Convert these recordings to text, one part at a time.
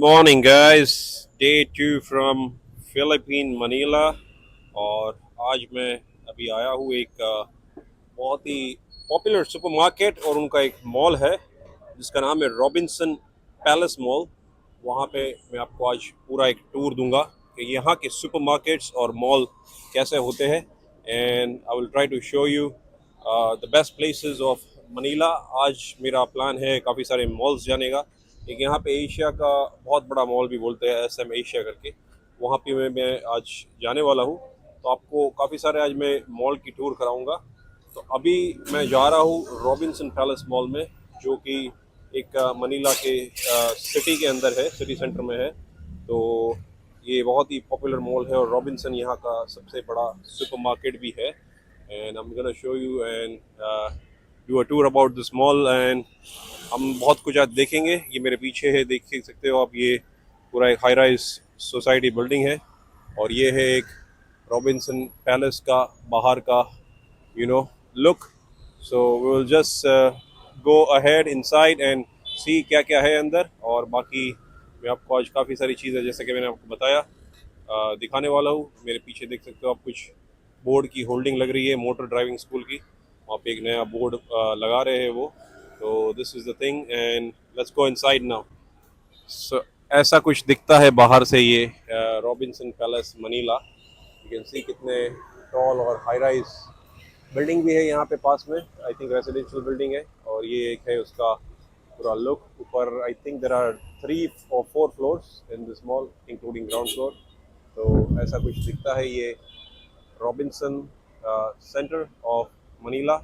Morning guys. Day 2 from Philippine Manila. और आज मैं अभी आया हूँ एक बहुत ही पॉपुलर सुपरमार्केट और उनका एक मॉल है जिसका नाम है रॉबिन्सन पैलेस मॉल। वहाँ पे मैं आपको आज पूरा एक टूर दूंगा कि यहाँ के सुपरमार्केट्स और मॉल कैसे होते हैं। And I will try to show you the best places of Manila. आज मेरा प्लान है काफ़ी सारे मॉल्स जाने का। एक यहाँ पे एशिया का बहुत बड़ा मॉल भी बोलते हैं, SM एशिया करके। वहाँ पे मैं आज जाने वाला हूँ। तो आपको काफ़ी सारे आज मैं मॉल की टूर कराऊंगा। तो अभी मैं जा रहा हूँ रॉबिन्सन पैलेस मॉल में, जो कि एक मनीला के सिटी के अंदर है, सिटी सेंटर में है। तो ये बहुत ही पॉपुलर मॉल है और रॉबिन्सन यहाँ का सबसे बड़ा सुपरमार्केट भी है। And I am gonna show you and do a tour about this mall. And हम बहुत कुछ आज देखेंगे। ये मेरे पीछे है, देख सकते हो आप, ये पूरा एक हाई राइज सोसाइटी बिल्डिंग है। और ये है एक रॉबिन्सन पैलेस का बाहर का look. So we will just go ahead inside and see क्या क्या है अंदर। और बाकी मैं आपको आज काफ़ी सारी चीज़ें, जैसे कि मैंने आपको बताया, दिखाने वाला हूँ। मेरे पीछे देख सकते हो आप, कुछ बोर्ड की होल्डिंग लग रही है मोटर ड्राइविंग स्कूल की। वहाँ पे एक नया बोर्ड लगा रहे हैं वो। तो this is the thing and let's go inside now. So ऐसा कुछ दिखता है बाहर से ये Robinson palace Manila. You can see कितने टॉल और हाई राइज बिल्डिंग भी है यहाँ पे पास में। आई थिंक रेजिडेंशियल बिल्डिंग है। और ये एक है उसका पूरा लुक। ऊपर I think there are 3 or 4 floors in this mall including ground floor. तो ऐसा कुछ दिखता है ये Robinson centre of Manila.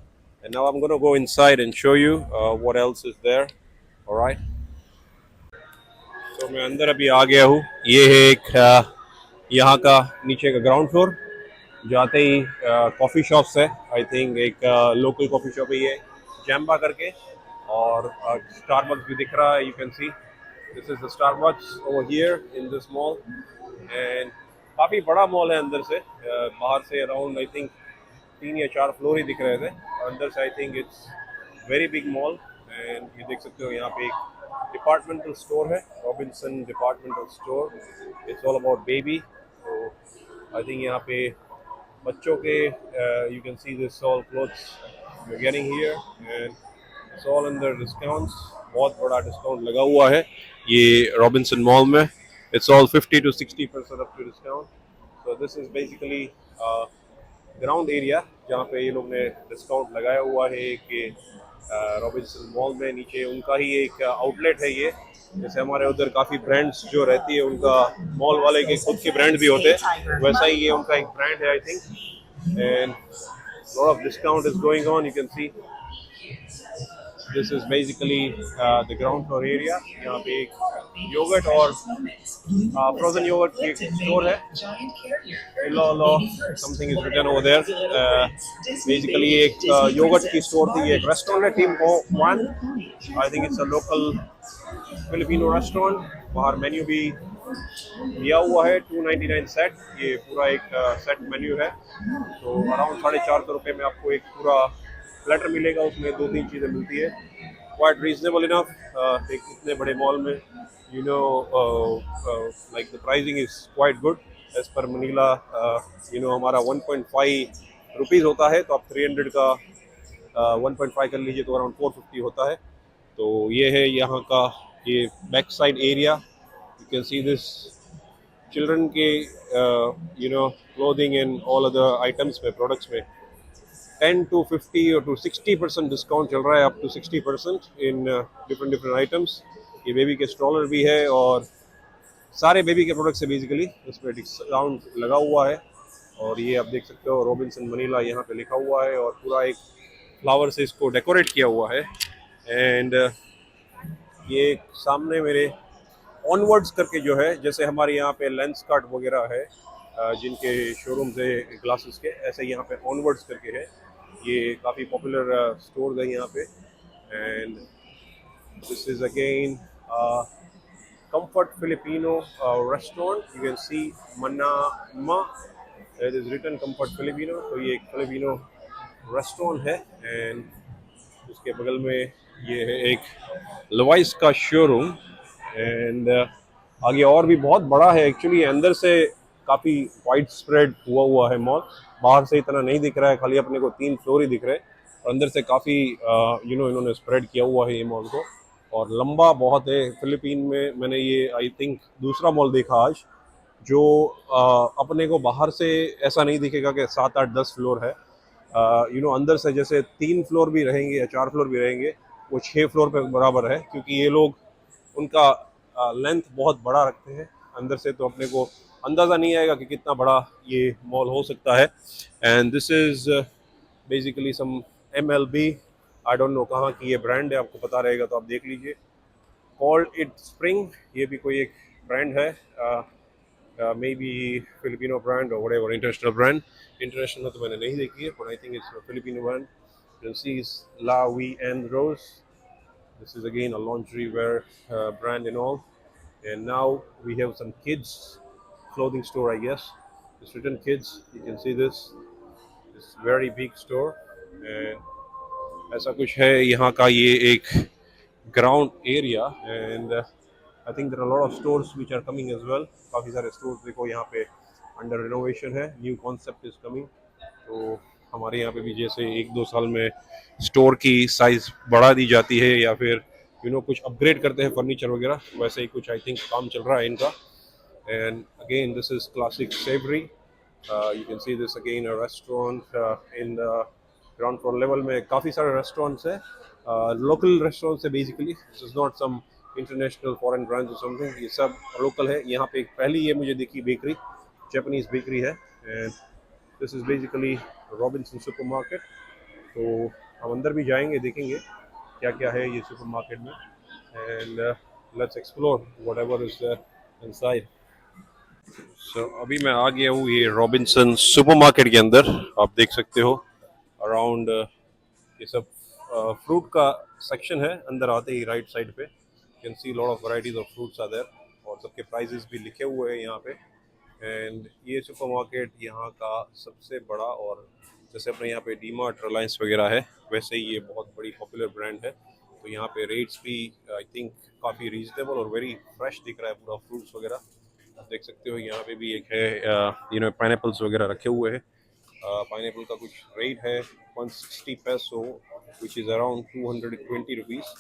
And now I am gonna go inside and show you what else is there. Alright. तो मैं अंदर अभी आ गया हूँ। ये है एक यहाँ का नीचे का ग्राउंड फ्लोर। जाते ही कॉफ़ी शॉप्स है। आई थिंक एक लोकल कॉफ़ी शॉप है ये, जैम्बा करके। और स्टारबक्स भी दिख रहा है। You can see this is the Starbucks over here in this mall. And काफ़ी बड़ा मॉल है अंदर से। बाहर से अराउंड आई थिंक 3 या 4 फ्लोर ही दिख रहे थे। अंदर से I think it's very big mall. And ये देख सकते हो यहाँ पे एक डिपार्टमेंटल स्टोर है, Robinson departmental store. It's all about baby. तो आई थिंक यहाँ पे बच्चों के you can see this all clothes you are getting here. And it's all under discounts. बहुत बड़ा डिस्काउंट लगा हुआ है ये रॉबिन्सन मॉल में। It's all 50 to 60% up to discount. So this is basically ground area जहाँ पे ये लोग ने डिस्काउंट लगाया हुआ है कि रॉबिन्सन मॉल में नीचे उनका ही एक आउटलेट है ये। जैसे हमारे उधर काफ़ी ब्रांड्स जो रहती है उनका मॉल वाले के खुद के ब्रांड भी होते हैं, वैसा ही ये उनका एक ब्रांड है I think. And lot of discount is going on. You can see this is basically the ground floor area. यहाँ पे एक योगर्ट और फ्रोजन योगर्ट की एक स्टोर है। Hello, something is written over there. Basically एक yogurt की store थी, एक रेस्टोरेंट है, Tim Ho Wan. I think it's a local Filipino restaurant. बाहर मेन्यू भी दिया हुआ है, 299 सेट। ये पूरा एक सेट मेन्यू है। तो अराउंड 450 रुपये में आपको एक पूरा प्लेटर मिलेगा। उसमें 2-3 चीज़ें मिलती है। Quite reasonable enough. एक इतने बड़े मॉल में like the pricing is quite good as per Manila. हमारा 1.5 रुपीज़ होता है, तो आप 300 का 1.5 कर लीजिए तो अराउंड 450 होता है। तो ये है यहाँ का ये back side area. You can see this children के clothing and all other items में, प्रोडक्ट्स में 10 to 50 or to 60% डिस्काउंट चल रहा है, up to 60% in different different items. ये बेबी के स्ट्रॉलर भी है और सारे बेबी के प्रोडक्ट्स है बेसिकली, इसमें डिस्काउंट लगा हुआ है। और ये आप देख सकते हो रॉबिन्सन मनीला यहाँ पे लिखा हुआ है और पूरा एक फ्लावर से इसको डेकोरेट किया हुआ है। एंड ये सामने मेरे ऑनवर्ड्स करके जो है, जैसे हमारे यहाँ पे लेंस कार्ट वगैरह है जिनके शोरूम्स है ग्लासेस के, ऐसे यहाँ पे ऑनवर्ड्स करके है। ये काफ़ी पॉपुलर स्टोर है यहाँ पे। And this is again Comfort Filipino restaurant. You can see Manama. It is written Comfort Filipino. तो ये एक फिलिपिनो रेस्टोरेंट है। एंड उसके बगल में ये है एक लवाइस का शोरूम। एंड आगे और भी बहुत बड़ा है एक्चुअली, अंदर से काफ़ी वाइड स्प्रेड हुआ हुआ है मॉल। बाहर से इतना नहीं दिख रहा है, खाली अपने को 3 फ्लोर ही दिख रहे हैं, और अंदर से काफ़ी इन्होंने स्प्रेड किया हुआ है ये मॉल को, और लंबा बहुत है। फिलीपीन में मैंने ये आई थिंक दूसरा मॉल देखा आज, जो अपने को बाहर से ऐसा नहीं दिखेगा कि 7 8 10 फ्लोर है। अंदर से जैसे 3 फ्लोर भी रहेंगे या 4 फ्लोर भी रहेंगे, वो 6 फ्लोर पे बराबर है, क्योंकि ये लोग उनका लेंथ बहुत बड़ा रखते हैं अंदर से, तो अपने को अंदाज़ा नहीं आएगा कि कितना बड़ा ये मॉल हो सकता है। And this is basically some MLB, I don't know कहाँ की ये ब्रांड है, आपको पता रहेगा तो आप देख लीजिए। कॉल्ड इट स्प्रिंग, ये भी कोई एक ब्रांड है, मे बी फिलिपिनो ब्रांड और whatever, इंटरनेशनल ब्रांड। इंटरनेशनल में तो मैंने नहीं देखी है, but I think it's Filipino brand. You see is La Vie en Rose. This is again a lingerie wear brand and all. And now we have some kids clothing store, I guess. It's written kids. You can see this. It's very big store. And ऐसा कुछ है यहाँ का ये एक ground area. And I think there are a lot of stores which are coming as well. काफ़ी सारे stores देखो यहाँ पे under renovation है. New concept is coming. तो हमारे यहाँ पे भी जैसे 1 2 साल में स्टोर की साइज बढ़ा दी जाती है, या फिर कुछ अपग्रेड करते हैं फर्नीचर वगैरह, वैसे ही कुछ आई थिंक काम चल रहा है इनका। And again this is Classic Savory. You can see this again a restaurant in the ground floor level में। काफ़ी सारे रेस्टोरेंट्स हैं, लोकल रेस्टोरेंट्स है basically. This is not some international foreign brands और समथिंग, ये सब लोकल है। यहाँ पे एक पहली ये मुझे दिखी बेकरी, जापानीज बेकरी है। And this is basically Robinson supermarket. तो हम अंदर भी जाएंगे, देखेंगे क्या क्या है ये सुपरमार्केट में, and let's explore whatever is inside. So अभी मैं आ गया हूँ ये रॉबिन्सन सुपरमार्केट के अंदर। आप देख सकते हो अराउंड ये सब फ्रूट का सेक्शन है। अंदर आते ही राइट साइड पे can see lot of varieties of fruits are there, और सबके प्राइजेस भी लिखे हुए हैं यहाँ पे। एंड ये सुपरमार्केट यहाँ का सबसे बड़ा, और जैसे अपने यहाँ पे डीमार्ट रिलायंस वगैरह है, वैसे ही ये बहुत बड़ी पॉपुलर ब्रांड है। तो यहाँ पे रेट्स भी आई थिंक काफ़ी रीजनेबल और वेरी फ्रेश दिख रहा है पूरा फ्रूट्स वगैरह। आप देख सकते हो यहाँ पे भी एक है पाइनएप्पल्स वगैरह रखे हुए हैं। पाइनएप्पल का कुछ रेट है 160 पैसो, विच इज़ अराउंड 220 रुपीज़,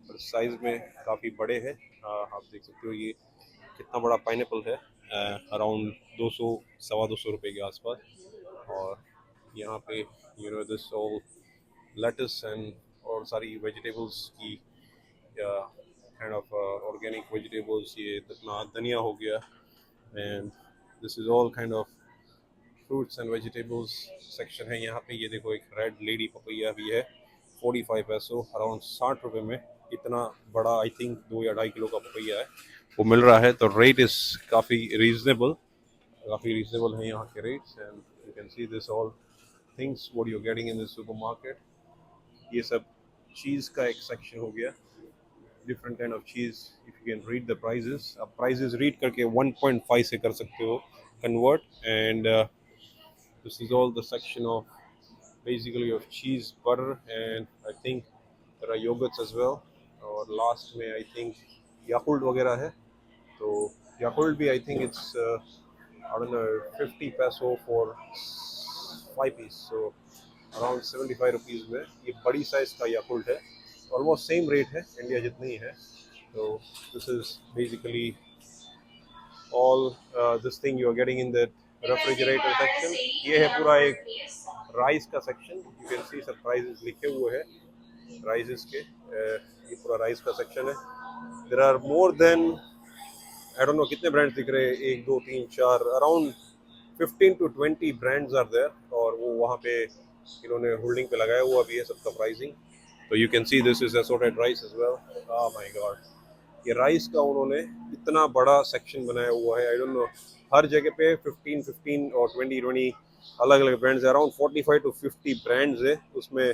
पर साइज़ में काफ़ी बड़े हैं। आप देख सकते हो ये कितना बड़ा पाइनएप्पल है, अराउंड 200 250 रुपये के आसपास। और यहाँ पे दिस ऑल लेटस एंड और सारी वेजिटेबल्स की काइंड ऑफ ऑर्गेनिक वेजिटेबल्स, ये इतना धनिया हो गया। And this is all kind of fruits and vegetables section है यहाँ पे। ये देखो एक रेड लेडी पपैया भी है, 45 पैसो, अराउंड 60 रुपये में। इतना बड़ा आई थिंक 2 या 2.5 किलो का पपैया है, वो मिल रहा है। तो रेट इज़ काफ़ी रीजनेबल है यहाँ के rates. And you can see this all things what you are getting in this supermarket. ये सब चीज़ का एक सेक्शन हो गया, डिफरेंट काइंड ऑफ चीज़। If you can read the prices, आप प्राइजेस रीड करके 1.5 से कर सकते हो convert. And this is all the section of basically of cheese, butter, and I think there are yogurts as well। और last में I think Yakult वगैरह है। तो याकुल्ट भी I think it's I don't know 50 pesos for 5 piece, so around 75 rupees में ये बड़ी size का याकुल्ट है। ऑलमोस्ट सेम रेट है, इंडिया जितनी ही है। तो this is basically all this thing you are getting in the refrigerator section। ये है पूरा एक राइस का सेक्शन। यू कैन सी सब प्राइजेस लिखे हुए हैं राइसेस के। ये पूरा राइस का सेक्शन है। There are more than I don't know कितने ब्रांड्स दिख रहे हैं, 1 2 3 4, around 15 to 20 brands are there. और वो वहाँ पे इन्होंने होल्डिंग पे लगाया हुआ भी है सबका प्राइसिंग। तो you can see this is assorted rice as well. Oh my god, ये राइस का उन्होंने इतना बड़ा सेक्शन बनाया हुआ है। आई डोंट नो, हर जगह पे 15 और 20 अलग अलग ब्रांड्स है। अराउंड 45 to 50 ब्रांड्स है उसमें।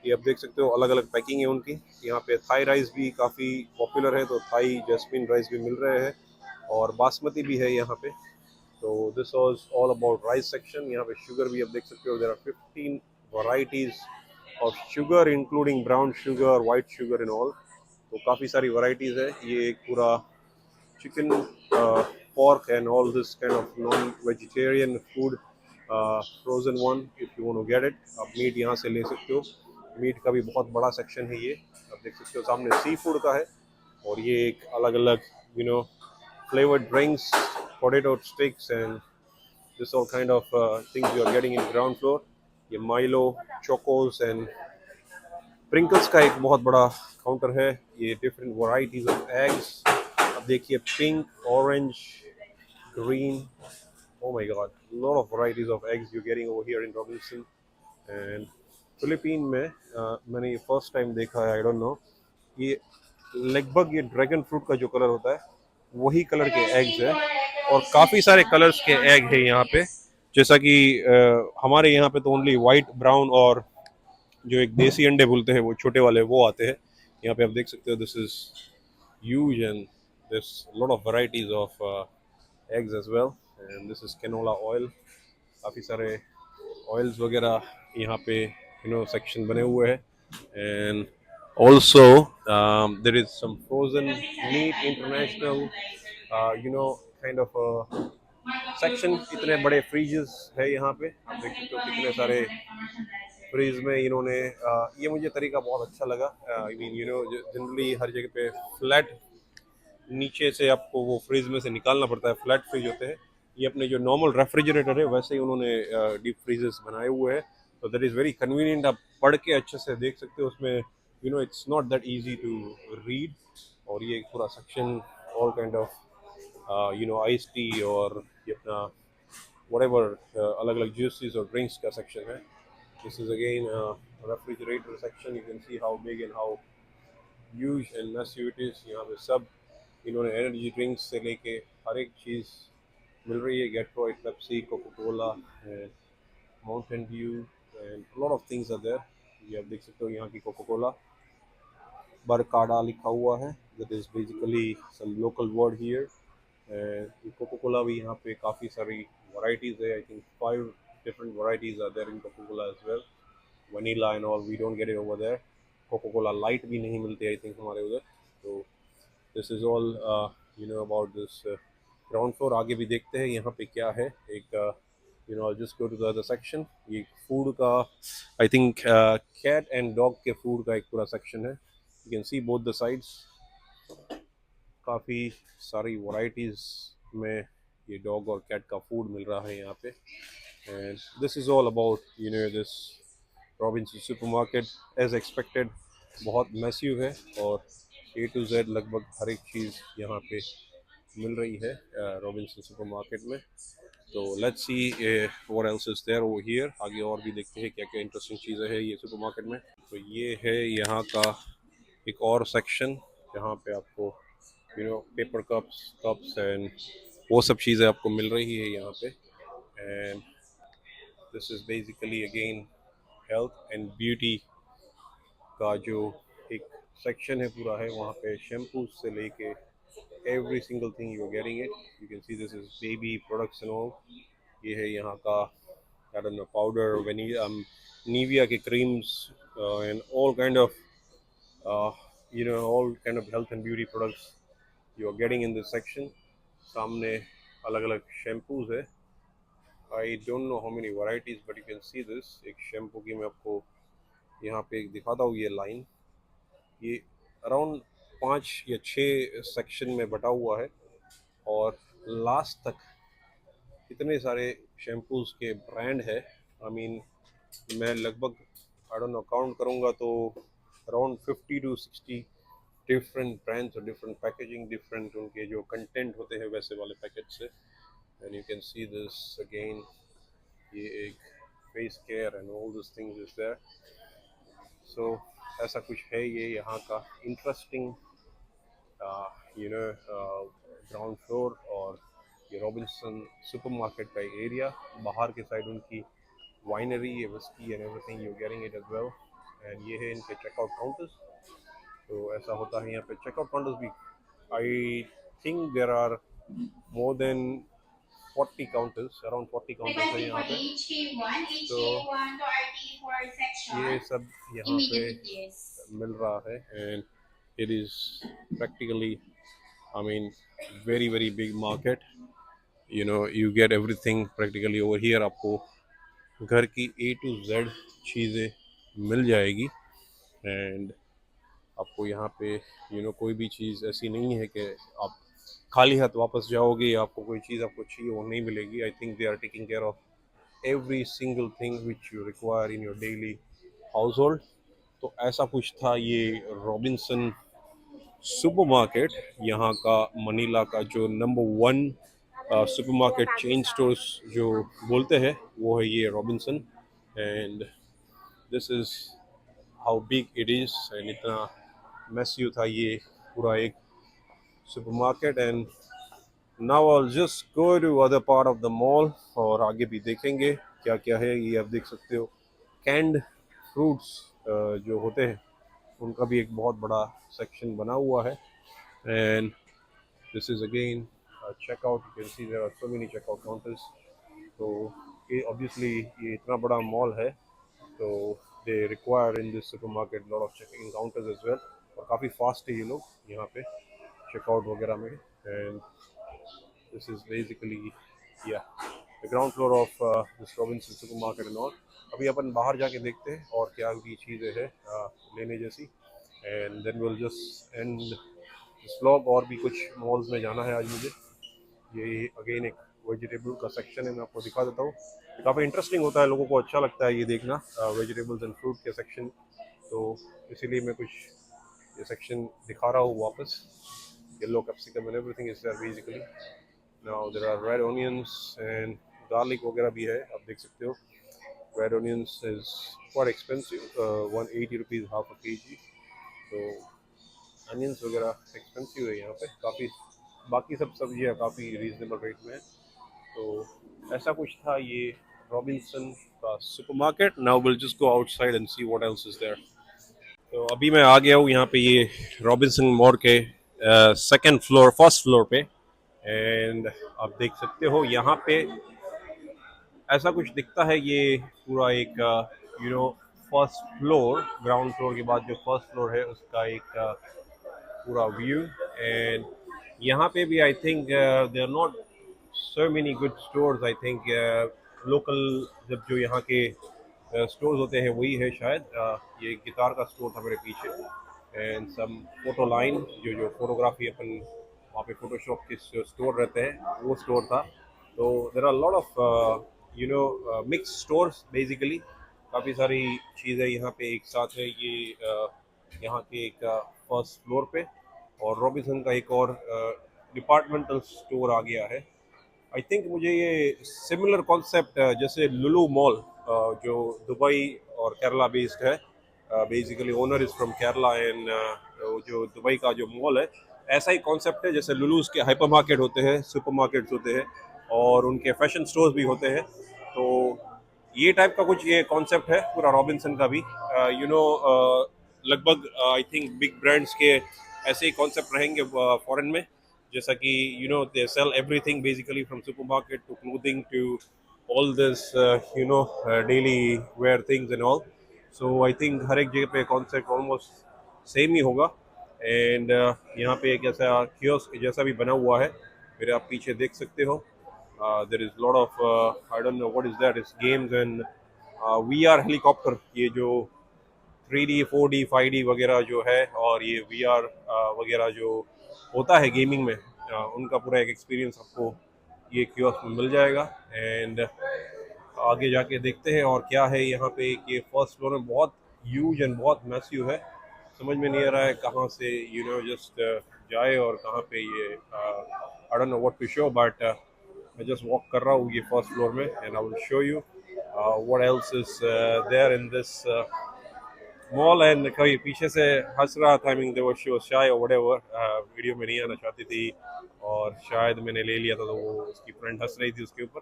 ये आप देख सकते हो अलग अलग पैकिंग है उनकी। यहाँ पे थाई राइस भी काफ़ी पॉपुलर है, तो थाई जैस्मिन राइस भी मिल रहे हैं, और बासमती भी है यहाँ पे। तो this was all about rice section. यहाँ पे शुगर भी आप देख सकते हो, there are 15 varieties of sugar including brown sugar, white sugar and all. तो काफ़ी सारी वैरायटीज़ है। ये एक पूरा chicken, pork, and all this kind of non-vegetarian food, frozen one. If you want to get it, आप मीट यहाँ से ले सकते हो. मीट का भी बहुत बड़ा सेक्शन है ये. आप देख सकते हो सामने सी फूड का है, और ये एक अलग अलग flavored drinks, potato sticks, and this all kind of things you are getting in ground floor. ये Milo, chocos, and Pringles का एक बहुत बड़ा काउंटर है. ये different varieties of eggs. अब देखिए pink, orange, green. Oh my God, a lot of varieties of eggs you're getting over here in Robinson. And Philippine में मैंने ये फर्स्ट टाइम देखा है. आई डोंट नो, ये लगभग ये ड्रैगन फ्रूट का जो कलर होता है वही कलर के एग्स है, और काफ़ी सारे कलर्स के एग है यहाँ पे. जैसा कि हमारे यहाँ पे तो ओनली वाइट, ब्राउन और जो एक देसी अंडे बोलते हैं वो छोटे वाले वो आते हैं. यहाँ पे आप देख सकते हो this is huge, and there's a lot of varieties of eggs as well. And this is canola oil. काफ़ी सारे ऑयल्स वगैरह यहाँ पे सेक्शन बने हुए हैं. And also there is some frozen meat international, kind of section. इतने बड़े फ्रीजेस है यहाँ पे. आप देख सकते हो कितने सारे फ्रीज में इन्होंने ये मुझे तरीका बहुत अच्छा लगा. आई मीन जनरली हर जगह पे फ्लैट नीचे से आपको वो फ्रीज में से निकालना पड़ता है, फ्लैट फ्रीज होते हैं. ये अपने जो नॉर्मल रेफ्रिजरेटर है वैसे ही उन्होंने डीप फ्रीजर्स बनाए हुए हैं. तो दैट इज़ वेरी कन्वीनियंट. आप पढ़ के अच्छे से देख सकते हो उसमें. It's not that easy to read. और ये एक पूरा section all kind of ice tea और ये अपना whatever अलग अलग जूसेस और ड्रिंक्स का सेक्शन है. This is again refrigerator section. You can see how big and how huge and massive it is. यहाँ पे सब इन्होंने एनर्जी ड्रिंक्स से लेके हर एक चीज़ मिल रही है. Gatorade, Pepsi, Coca Cola, Mountain Dew, and lot of things are there. ये आप देख सकते हो यहाँ की कोका कोला बरकाडा लिखा हुआ है. That is basically some local word here. Coca Cola भी यहाँ पे काफ़ी सारी वैरायटीज़ है. I think 5 different varieties are there in Coca Cola as well. Vanilla and all we don't get it over there. Coca Cola light भी नहीं मिलती आई थिंक हमारे उधर. तो this is all about this ground floor. आगे भी देखते हैं यहाँ पे क्या है. एक just go to the other section. ये फूड का I think cat and dog के फूड का एक पूरा सेक्शन है. You can see both the sides. काफ़ी सारी वैरायटीज़ में ये डॉग और कैट का फूड मिल रहा है यहाँ पे. And this is all about this Robinson supermarket. As expected बहुत मैसिव है, और A to Z लगभग हर एक चीज़ यहाँ पे मिल रही है रॉबिन्सन सुपरमार्केट में. तो let's see what else is there over here. आगे और भी देखते हैं क्या क्या इंटरेस्टिंग चीज़ें हैं ये सुपरमार्केट में. तो ये है यहाँ का एक और सेक्शन जहाँ पे आपको पेपर कप्स एंड वो सब चीज़ें आपको मिल रही है यहाँ पे. And this is basically again health and beauty का जो एक सेक्शन है पूरा है. वहाँ पे शैम्पूज से लेके every single thing you are getting it. You can see this is baby products and all. ये है यहाँ का I don't know powder, vanilla, Nivea के creams, and all kind of all kind of health and beauty products you are getting in this section. सामने अलग अलग shampoos है. I don't know how many varieties, but you can see this. एक shampoo की मैं आपको यहाँ पे एक दिखाता हूँ. ये लाइन ये अराउंड 5 या 6 सेक्शन में बटा हुआ है, और लास्ट तक इतने सारे शैम्पूज़ के ब्रांड है. आई मीन मैं लगभग आई डोंट नो काउंट करूँगा तो अराउंड 50 to 60 डिफरेंट ब्रांड्स और डिफरेंट पैकेजिंग, डिफरेंट उनके जो कंटेंट होते हैं वैसे वाले पैकेट से. And you can see this again. ये एक face care and all this things is there. So ऐसा कुछ है ये यहाँ का इंटरेस्टिंग ग्राउंड फ्लोर. और ये रॉबिन्सन सुपरमार्केट का एरिया. बाहर के साइड उनकी वाइनरी, ये whisky and everything you getting it as well. And ये है इनके चेकआउट काउंटर्स. तो ऐसा होता है यहाँ पे चेकआउट काउंटर्स भी. I think there are more than 40 counters, around 40 counters है यहाँ पे. तो ये सब यहाँ पे मिल रहा है. And it is practically I mean, very big market. You know, you get everything practically over here. आपको घर की A to Z चीज़ें मिल जाएगी। एंड आपको यहाँ पे कोई भी चीज़ ऐसी नहीं है कि आप खाली हाथ वापस जाओगे या आपको कोई चीज़ आपको चाहिए वो नहीं मिलेगी। I think they are taking care of every single thing which you require in your daily household. तो ऐसा कुछ था ये रॉबिन्सन सुपरमार्केट, यहाँ का मनीला का जो number one supermarket chain stores जो बोलते हैं वो है ये Robinson. And this is how big it is. And इतना मैसिव था ये पूरा एक supermarket. And now I will just go to other part of the mall और आगे भी देखेंगे क्या क्या है। ये आप देख सकते हो कैंड फ्रूट्स जो होते हैं उनका भी एक बहुत बड़ा सेक्शन बना हुआ है। And this is again a checkout. You can see there are so many checkout counters. तो ये obviously ये इतना बड़ा मॉल है तो they require in this supermarket lot of checking counters as well। और काफ़ी फास्ट है ये लोग यहाँ पे चेकआउट वगैरह में। and this is basically yeah the ground floor of this Robinson supermarket and all। अभी अपन बाहर जाके देखते हैं और क्या भी चीज़ें हैं लेने जैसी। And then will just end this vlog. और भी कुछ मॉल्स में जाना है आज मुझे। ये अगेन एक वेजिटेबल का सेक्शन है, मैं आपको दिखा देता हूँ। काफ़ी इंटरेस्टिंग होता है, लोगों को अच्छा लगता है ये देखना वेजिटेबल्स एंड फ्रूट के सेक्शन। तो इसीलिए मैं कुछ ये सेक्शन दिखा रहा हूँ वापस। Yellow capsicum and everything is there basically. Now there are red onions and garlic वगैरह भी है, आप देख सकते हो। Red onions is quite expensive, 180 rupees half a KG. तो अनियंस वगैरह एक्सपेंसिव है यहाँ पे काफ़ी। बाकी सब सब्जियाँ काफ़ी रीजनेबल रेट में है। तो ऐसा कुछ था ये रॉबिन्सन का supermarket. Now will just go outside and see what else is there. तो अभी मैं आ गया हूँ यहाँ पे ये रॉबिन्सन मॉल के सेकंड फ्लोर फर्स्ट फ्लोर पे। एंड आप देख सकते हो यहाँ पे ऐसा कुछ दिखता है। ये पूरा एक फर्स्ट फ्लोर, ग्राउंड फ्लोर के बाद जो फर्स्ट फ्लोर है उसका एक पूरा व्यू। एंड यहाँ पे भी I think they are not so many good stores। I think local जब जो यहाँ के स्टोर्स होते हैं वही है शायद। ये गिटार का स्टोर था मेरे पीछे। एंड सम फोटो लाइन जो फोटोग्राफी अपन वहाँ पे फोटोशॉप के स्टोर रहते हैं वो स्टोर था। तो there are lot of mix stores basically. काफ़ी सारी चीज़ें यहाँ पे एक साथ है ये यहाँ के एक फर्स्ट फ्लोर पे। और रॉबिन्सन का एक और डिपार्टमेंटल स्टोर आ गया है। आई थिंक मुझे ये सिमिलर कॉन्सेप्ट जैसे लुलु मॉल जो दुबई और केरला बेस्ड है। Basically owner is from Kerala. And जो दुबई का जो मॉल है ऐसा ही कॉन्सेप्ट है जैसे लुलुस के हाइपर मार्केट होते हैं, सुपर मार्केट्स होते हैं और उनके फैशन स्टोर्स भी होते हैं। तो ये टाइप का कुछ ये कॉन्सेप्ट है पूरा रॉबिन्सन का भी। लगभग आई थिंक बिग ब्रांड्स के ऐसे ही कॉन्सेप्ट रहेंगे फॉरेन में। जैसा कि they sell everything basically from supermarket to clothing to all this daily wear things and all. So I think हर एक जगह पे कॉन्सेप्ट ऑलमोस्ट सेम ही होगा। एंड यहाँ पे एक ऐसा कियोस्क जैसा भी बना हुआ है, मेरे आप पीछे देख सकते हो। There is lot of I don't know what is that, is games and VR helicopter. ये जो 3D 4D 5D वगैरह जो है और ये VR वगैरह जो होता है गेमिंग में, उनका पूरा एक एक्सपीरियंस आपको ये कियोस्क में मिल जाएगा। एंड आगे जाके देखते हैं और क्या है यहाँ पे। ये फर्स्ट फ्लोर में बहुत ह्यूज एंड बहुत मैसिव है, समझ में नहीं आ रहा है कहाँ से जस्ट जाए और कहाँ पे ये I don't know what to show. But मैं जस्ट वॉक कर रहा हूँ ये फर्स्ट फ्लोर में and I will show you what else is there in this mall. And कभी पीछे से हंस रहा था, I mean there she was shy और व्हाटएवर, वीडियो में नहीं आना चाहती थी और शायद मैंने ले लिया था तो वो उसकी फ्रेंड हंस रही थी उसके ऊपर।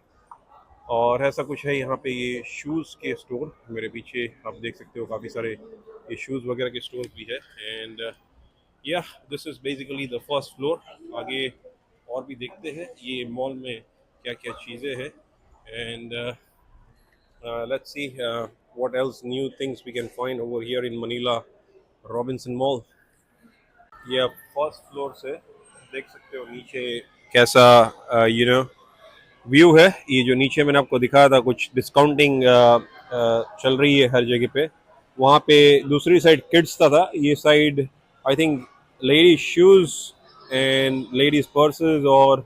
और ऐसा कुछ है यहाँ पे ये शूज़ के स्टोर मेरे पीछे आप देख सकते हो, काफ़ी सारे ये शूज़ वगैरह के स्टोर भी है। एंड या this is basically the first floor. आगे और भी देखते हैं ये मॉल में क्या क्या चीज़ें हैं। And let's see what else new things we can find over here in Manila Robinson Mall। ये अब फर्स्ट फ्लोर से देख सकते हो नीचे कैसा व्यू है। ये जो नीचे मैंने आपको दिखाया था कुछ डिस्काउंटिंग चल रही है हर जगह पे। वहाँ पे दूसरी साइड किड्स था, ये side I think ladies shoes and ladies purses और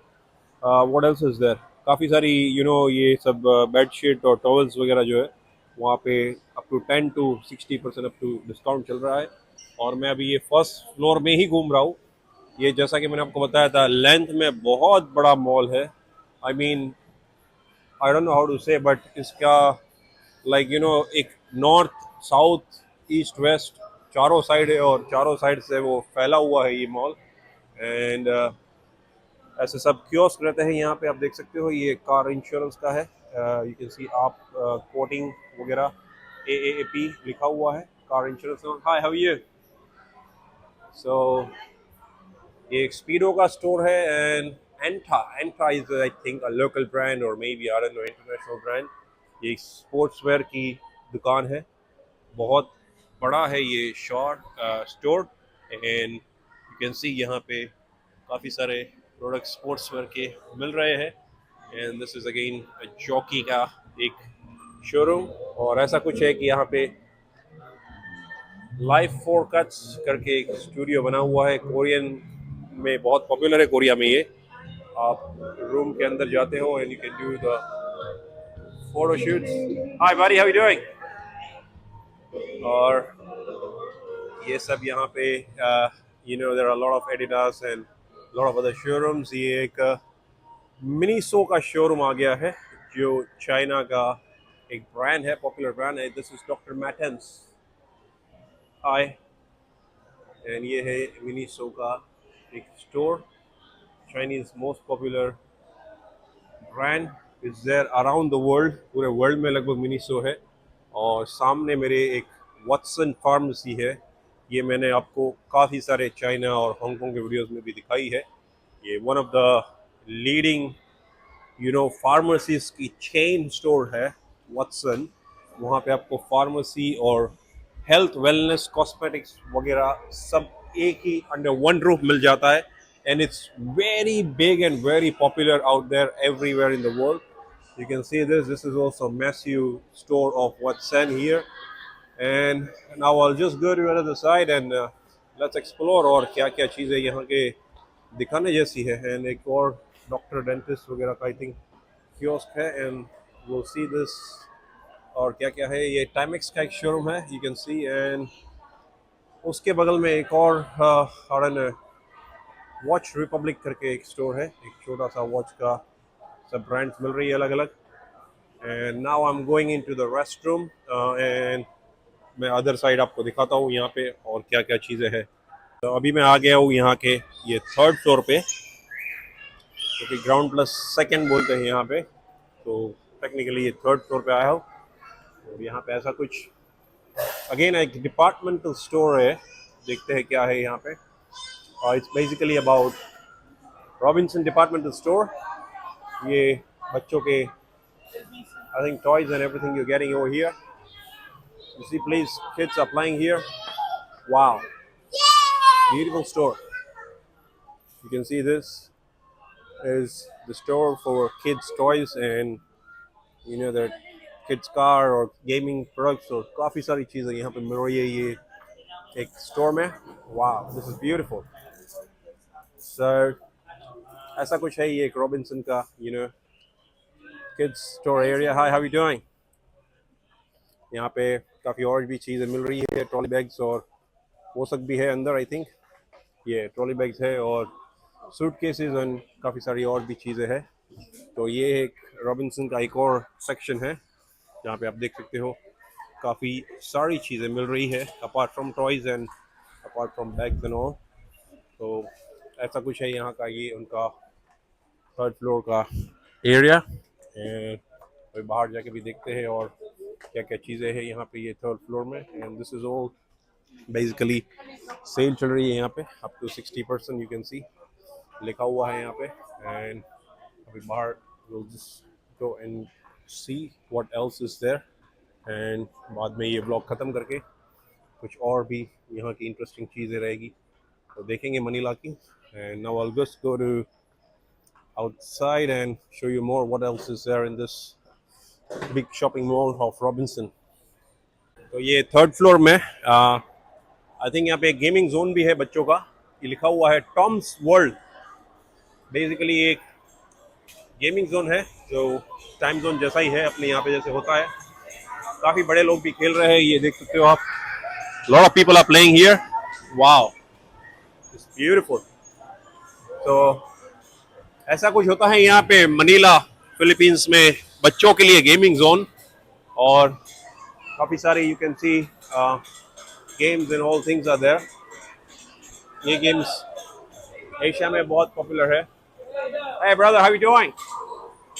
व्हाट एल्स इज देयर, काफ़ी सारी ये सब बेडशीट और टॉवल्स वगैरह जो है वहाँ पे up to 10 to 60% up to discount चल रहा है। और मैं अभी ये फर्स्ट फ्लोर में ही घूम रहा हूँ। ये जैसा कि मैंने आपको बताया था लेंथ में बहुत बड़ा मॉल है। I mean I don't know how to say but इसका एक नॉर्थ साउथ ईस्ट वेस्ट चारों साइड है और चारों साइड से वो फैला हुआ है ये मॉल। एंड ऐसे सब कियोस्क रहते हैं यहाँ पे, आप देख सकते हो। ये कार इंश्योरेंस का है, यू कैन सी आप कोटिंग वगैरह AAAP लिखा हुआ है car insurance. Hi how you. So ये एक स्पीडो का स्टोर है and Anta is I think a local brand और maybe I don't know international brand. ये स्पोर्ट्स वेयर की दुकान है, बहुत बड़ा है ये short store. And you can see यहाँ पे काफ़ी सारे प्रोडक्ट स्पोर्ट्स वेयर के मिल रहे हैं। And this is again jockey का एक शोरूम। और ऐसा कुछ है कि यहाँ पे लाइफ फोर कट्स करके एक स्टूडियो बना हुआ है, कोरियन में बहुत पॉपुलर है कोरिया में ये। आप रूम के अंदर जाते हो and you can do the photo shoots. Hi buddy, how you doing? और ये सब यहाँ पे there are lot of Adidas and lot of other showrooms. ये एक मिनीसो का शोरूम आ गया है जो चाइना का एक ब्रांड है, पॉपुलर ब्रांड है। This is Doctor Martens. Hi. And ये है मिनीसो का एक स्टोर, Chinese most popular brand is there around the world. पूरे वर्ल्ड में लगभग मिनीसो है। और सामने मेरे एक वाटसन फार्मेसी है, ये मैंने आपको काफ़ी सारे चाइना और हांगकांग के वीडियोस में भी दिखाई है। ये one of the leading pharmacies की चेन स्टोर है वाटसन। वहाँ पे आपको फार्मेसी और हेल्थ वेलनेस कॉस्मेटिक्स वगैरह सब एक ही अंडर वन रूफ मिल जाता है। And it's very big and very popular out there everywhere in the world. You can see this is also a massive store of Watson here. And now I'll just go to the other side and let's explore और क्या क्या चीज़ें यहाँ के दिखाने जैसी है। And एक और डॉक्टर डेंटिस्ट वगैरह का आई थिंक कियोस्क है एंड we'll see this। और क्या क्या है, ये टाइमेक्स का एक शोरूम है यू कैन सी। एंड उसके बगल में एक और वॉच रिपब्लिक करके एक स्टोर है, एक छोटा सा वॉच का सब ब्रांड्स मिल रही है अलग अलग। And now I am going into the restroom and मैं अदर साइड आपको दिखाता हूँ यहाँ पे और क्या क्या चीज़ें हैं। तो अभी मैं आ गया हूँ यहाँ के ये थर्ड फ्लोर पे, क्योंकि ग्राउंड प्लस सेकंड बोलते हैं यहाँ पे। तो टेक्निकली ये थर्ड फ्लोर पे आया हूँ। और यहाँ पे ऐसा कुछ अगेन एक डिपार्टमेंटल स्टोर है, देखते हैं क्या है यहाँ पे। और it's basically about Robinson departmental store. ये बच्चों के I think toys and everything you getting over here. You see, please, kids are playing here. Wow, beautiful store. You can see this is the store for kids' toys and their kids' car or gaming products और काफ़ी सारी चीज़ें यहाँ पे मिल रही है ये एक स्टोर में। Wow, this is beautiful. So ऐसा कुछ है ये एक रॉबिन्सन का kids store area. Hi, how are you doing? यहाँ पे काफ़ी और भी चीज़ें मिल रही है, ट्रॉली बैग्स और वो सब भी है अंदर। आई थिंक ये ट्रॉली बैग्स है और सूट केसेस एंड काफ़ी सारी और भी चीज़ें हैं। तो ये एक रॉबिन्सन का एक और सेक्शन है जहाँ पे आप देख सकते हो काफ़ी सारी चीज़ें मिल रही है apart from toys and apart from bags and all. तो ऐसा कुछ है यहाँ का, ये उनका थर्ड फ्लोर का एरिया। तो बाहर जाके भी देखते हैं और क्या क्या चीज़ें हैं यहाँ पे ये थर्ड फ्लोर में। And this is all basically sale चल रही है यहाँ पे up to 60% you can see लिखा हुआ है यहाँ पे। एंड अभी बाहर we'll just go and see what else is there। And बाद में ये ब्लॉग ख़त्म करके कुछ और भी यहाँ की इंटरेस्टिंग चीज़ें रहेगी तो देखेंगे मनीला की। And now I'll just go to outside and show you more what else is there in this big shopping mall of Robinson. तो ये थर्ड फ्लोर में आई थिंक यहाँ पे गेमिंग जोन भी है बच्चों का. ये लिखा हुआ है टॉम्स वर्ल्ड. बेसिकली एक गेमिंग जोन है जो टाइम जोन जैसा ही है अपने यहाँ पे जैसे होता है. काफ़ी बड़े लोग भी खेल रहे हैं, ये देख सकते हो आप. Lot of people are playing here. Wow, it's beautiful. तो ऐसा कुछ होता है यहाँ पे मनीला फिलीपींस में बच्चों के लिए गेमिंग जोन. और काफ़ी सारे you can see games and all things are there. ये गेम्स एशिया में बहुत पॉपुलर है. Hey brother, how you doing?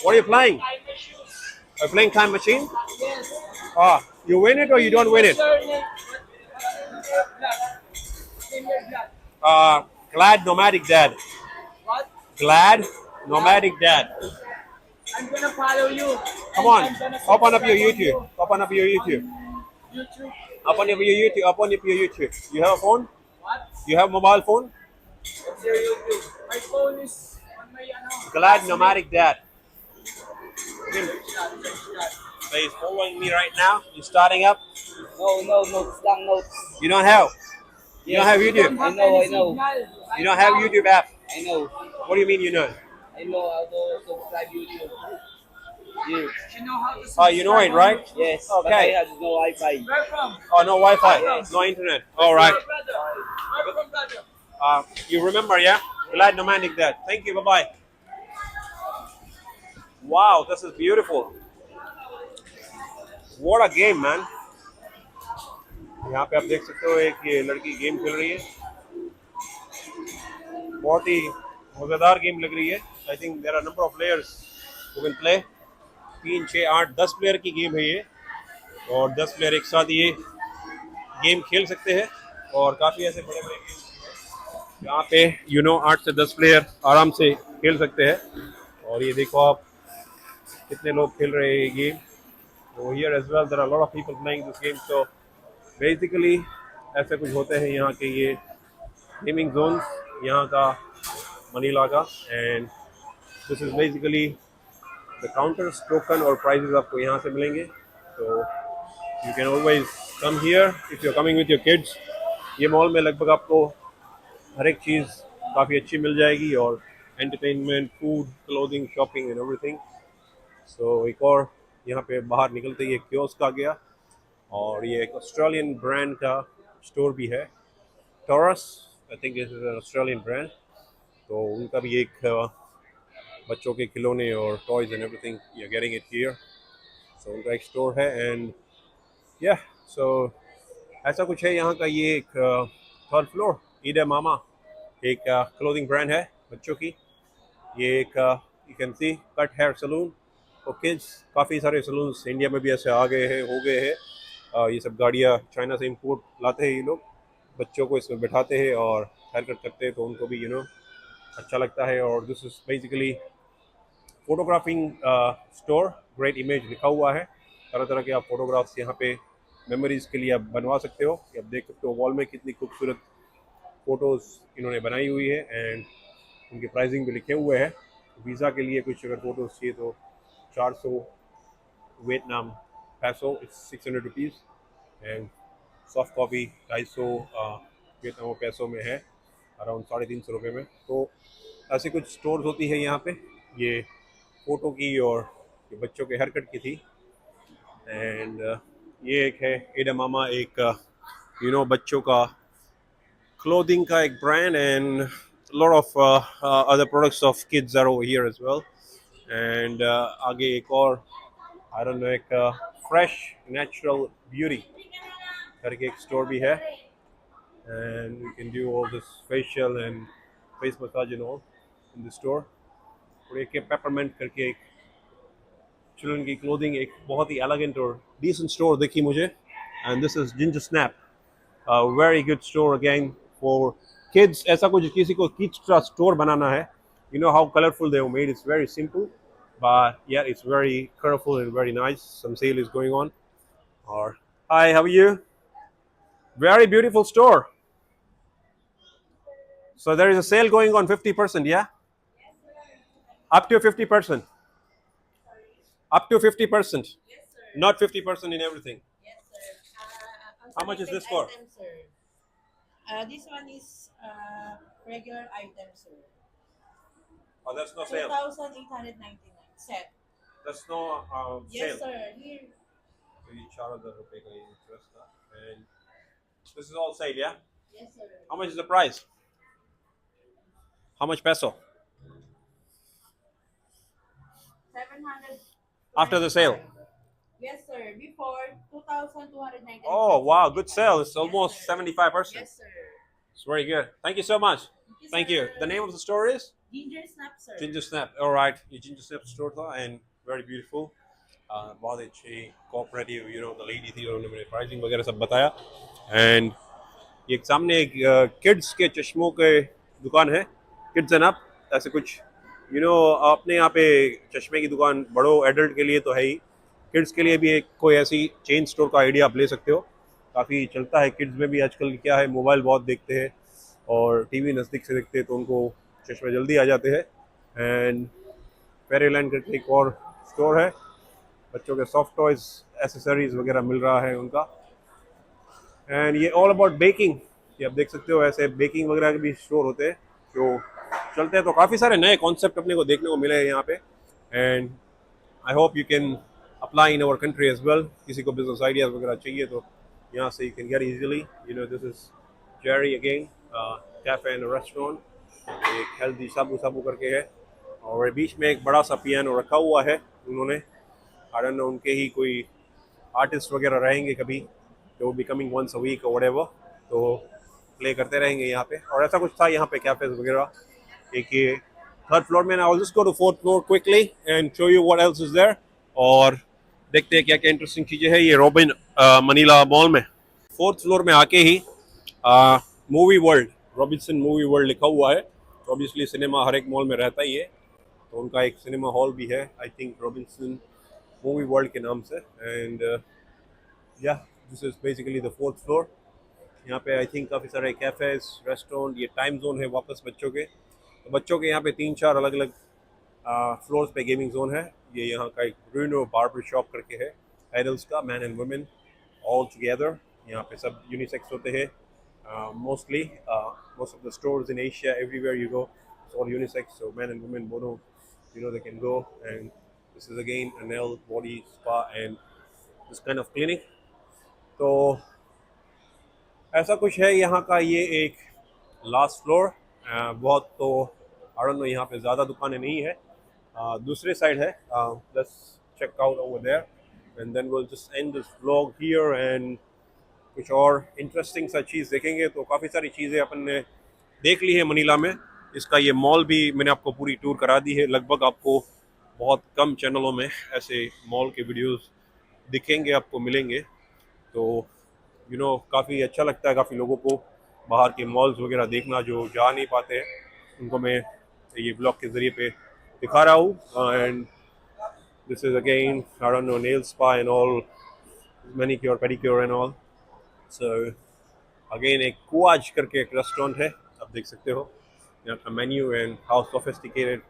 What are you playing? Are you playing time machine? Yes. Ah, you win it or you don't win it? Glad Nomadic Dad. What? Glad Nomadic Dad. I'm gonna follow you. Come And on, I'm gonna open up your subscribe YouTube. Open up your YouTube. you. YouTube. Open up your YouTube. Open up your YouTube. You have a phone? What? You have a mobile phone? What's your YouTube? My phone is on my Glad Nomadic Dad. Search that. So he's following me right now. He's starting up. No, notes lang, notes. You don't have. You don't have YouTube. I know. You don't have YouTube app. I know. What do you mean you know? I know how to subscribe YouTube. Yes. You know how to Oh, you know it, right? Yes. Okay. But I have no Wi-Fi. Where from? Oh, no Wi-Fi, Yes. no internet. All right. Where from, brother? You remember, yeah? Glad Nomadic Dad. Thank you. Bye-bye. Wow, this is beautiful. What a game, man. यहाँ पे आप देख सकते हो एक ये लड़की game खेल रही है. बहुत ही मजेदार गेम लग रही है. I think there are number of players who can play. 3, 6, 8, 10 player की गेम है ये. और 10 प्लेयर एक साथ ये गेम खेल सकते हैं. और काफ़ी ऐसे बड़े बड़े गेम यहाँ पे 8 से 10 प्लेयर आराम से खेल सकते हैं. और ये देखो आप कितने लोग खेल रहे हैं ये गेम. तो here as well there are lot of people playing this game. So basically ऐसे कुछ होते हैं यहाँ के ये गेमिंग जोन्स यहाँ का मनीला का. And this is basically the counters. Token और प्राइजेस आपको यहाँ से मिलेंगे. तो you can always come here if you are coming with your kids. ये मॉल में लगभग आपको हर एक चीज़ काफ़ी अच्छी मिल जाएगी. और entertainment, food, clothing, shopping and everything. So एक और यहाँ पे बाहर निकलते ही एक कियोस्क आ गया. और ये एक ऑस्ट्रेलियन ब्रांड का स्टोर भी है, टॉरस. I think this is an Australian brand. तो उनका भी एक बच्चों के खिलौने और toys and everything you are getting it here. So उनका एक स्टोर है. एंड या सो ऐसा कुछ है यहाँ का. ये एक थर्ड फ्लोर ईडे मामा एक क्लोथिंग ब्रांड है बच्चों की. ये एक you can see cut hair salon for kids. काफ़ी सारे सलून्स इंडिया में भी ऐसे आ गए हैं, हो गए हैं. ये सब गाड़ियाँ चाइना से इंपोर्ट लाते हैं ये लोग. बच्चों को इसमें बैठाते हैं और हेयर कट करते हैं. तो उनको भी अच्छा लगता है. और this is basically photographing store. Great image लिखा हुआ है. तरह तरह के आप फोटोग्राफ्स यहाँ पे मेमोरीज़ के लिए आप बनवा सकते हो. आप देख सकते हो वॉल में कितनी खूबसूरत फ़ोटोज़ इन्होंने बनाई हुई है. एंड उनकी प्राइसिंग भी लिखे हुए हैं. वीज़ा के लिए कुछ अगर फ़ोटोज़ चाहिए तो 400 वियतनाम पैसो, it's 600 rupees. And soft copy 250 Vietnam पैसों में है, अराउंड 350 रुपये में. तो ऐसी कुछ स्टोर्स होती है यहाँ पे. ये फ़ोटो की और ये बच्चों के हेयर कट की थी. एंड ये एक है एडामामा, एक बच्चों का क्लोथिंग का एक brand. And lot of other products of kids are over here as well. And आगे एक और I don't know एक fresh natural beauty करके एक स्टोर भी है. And you can do all this facial and face massage and all in the store. और एक peppermint करके एक चिल्ड्रन की क्लोथिंग, एक बहुत ही एलिगेंट और डिसेंट स्टोर देखी मुझे. And this is Ginger Snap, a very good store again for kids. ऐसा कुछ किसी को किड्स का स्टोर बनाना है, you know how colorful they are made. It's very simple, but yeah, it's very colorful and very nice. Some sale is going on. Or hi, how are you? Very beautiful store. So there is a sale going on 50%, yeah? Up to 50%. Up to 50%. Yes, sir. Not 50% in everything. Yes, sir. How much is Selected this for? item, sir. This one is regular item, sir. Oh, that's no sale. 2,899 set. That's no Yes, sale. sir. Here. तो ये 4,000 रुपए का ये interest था. And this is all sale, yeah? Yes, sir. How much is the price? How much peso? 700. After the sale. Yes, sir. Before 2,299. Oh, wow, good sale. It's Yes, almost sir. 75%. Yes, sir. It's very good. Thank you so much. Thank you. sir. The name of the store is? Ginger snap, sir. Ginger Snap. All right. ये Ginger Snap store था and very beautiful. बहुत अच्छी cooperative, you know, the lady थी और उन्होंने मेरे pricing वगैरह सब बताया. And ये सामने एक kids के चश्मों के दुकान है. Kids and up. ऐसे कुछ, you know, अपने यहाँ पे चश्मे की दुकान बड़ों adult के लिए तो है ही. किड्स के लिए भी एक कोई ऐसी चेन स्टोर का आइडिया आप ले सकते हो. काफ़ी चलता है किड्स में भी आजकल. क्या है, मोबाइल बहुत देखते हैं और टीवी नज़दीक से देखते हैं तो उनको चश्मे जल्दी आ जाते हैं. एंड फेरीलैंड करके एक और स्टोर है. बच्चों के सॉफ्ट टॉयज़ एसेसरीज वगैरह मिल रहा है उनका. एंड ये ऑल अबाउट बेकिंग. ये आप देख सकते हो ऐसे बेकिंग वगैरह के भी स्टोर होते हैं जो चलते हैं. तो काफ़ी सारे नए कॉन्सेप्ट अपने को देखने को मिले हैं यहाँ पे. And I hope you can apply in our country as well. किसी को बिजनेस आइडियाज़ वगैरह चाहिए तो यहाँ से you can get easily. You know, this is Jerry again cafe and restaurant. एक हेल्दी साबू साबू करके है और बीच में एक बड़ा सा पियानो रखा हुआ है उन्होंने. आई डोंट नो, उनके ही कोई आर्टिस्ट वगैरह रहेंगे कभी जो be coming once a week और व्हाटएवर, तो प्ले करते रहेंगे यहाँ पे. और ऐसा कुछ था यहाँ पे कैफेज वगैरह. एक ये थर्ड फ्लोर में. I will just go to fourth floor quickly and show you what else is there. और देखते हैं क्या क्या इंटरेस्टिंग चीज़ें हैं ये रॉबिन मनीला मॉल में. फोर्थ फ्लोर में आके ही movie world, Robinson movie world लिखा हुआ है. तो ऑब्वियसली सिनेमा हर एक मॉल में रहता ही है, तो उनका एक सिनेमा हॉल भी है I think Robinson movie world के नाम से. एंड या this is basically the fourth floor. यहाँ पे आई थिंक काफ़ी सारे कैफ़ेज, रेस्टोरेंट. ये टाइम जोन है वापस बच्चों के. तो बच्चों के यहाँ पे 3-4 अलग अलग फ्लोर्स पे गेमिंग जोन है. ये यहाँ का एक ब्रूनो बार्बर शॉप करके है एडल्ट्स का, man and women all together. यहाँ पे सब यूनिसेक्स होते हैं mostly. Most of the stores in Asia everywhere you go it's all unisex. So man and women Bono, you know, they can go. And this is again a nail, body, spa and this kind of clinic. तो ऐसा कुछ है यहाँ का. ये एक last floor. बहुत तो आई डोंट नो, यहाँ पे ज़्यादा दुकानें नहीं है. दूसरे साइड है. Let's check out over there and then will just end this vlog here. And कुछ और इंटरेस्टिंग सा चीज़ देखेंगे. तो काफ़ी सारी चीज़ें अपन ने देख ली है मनीला में. इसका ये मॉल भी मैंने आपको पूरी टूर करा दी है. लगभग आपको बहुत कम चैनलों में ऐसे मॉल के वीडियोस दिखेंगे, आपको मिलेंगे. तो यू नो, काफ़ी अच्छा लगता है काफ़ी लोगों को बाहर के मॉल्स वगैरह देखना जो जा नहीं पाते हैं. उनको मैं ये ब्लॉग के ज़रिए पे दिखा रहा हूँ. And this is again I don't no nail spa and all, manicure pedicure and all. So again एक कुआज करके एक रेस्टोरेंट है, आप देख सकते हो यहाँ का menu and how sophisticated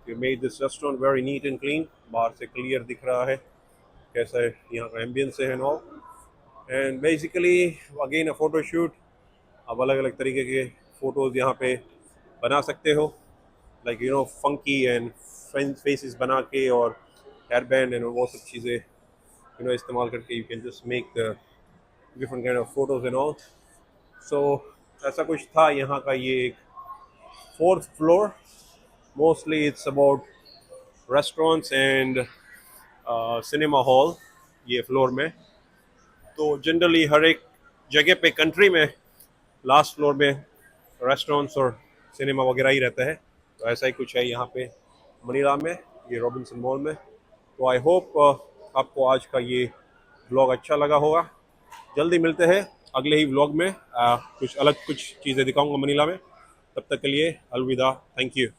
you made this restaurant. Very neat and clean. बाहर से क्लियर दिख रहा है कैसा है यहाँ का एम्बियंस है and all. And basically again a photo shoot. आप अलग अलग तरीके के फ़ोटोज़ यहाँ पे बना सकते हो, like you know funky and faces बना के और हेयर बैंड एंड वो सब चीज़ें यू नो इस्तेमाल करके you can just make the different kind of photos and all. So ऐसा कुछ था यहाँ का. ये एक fourth floor. Mostly it's about restaurants and cinema hall ये फ्लोर में. तो जनरली हर एक जगह पे कंट्री में लास्ट फ्लोर में रेस्टोरेंट्स और सिनेमा वगैरह ही रहता है. तो ऐसा ही कुछ है यहाँ पे मनीला में, ये रॉबिन्सन मॉल में. तो आई होप आपको आज का ये व्लॉग अच्छा लगा होगा. जल्दी मिलते हैं अगले ही व्लॉग में. कुछ अलग कुछ चीज़ें दिखाऊंगा मनीला में. तब तक के लिए अलविदा. Thank you.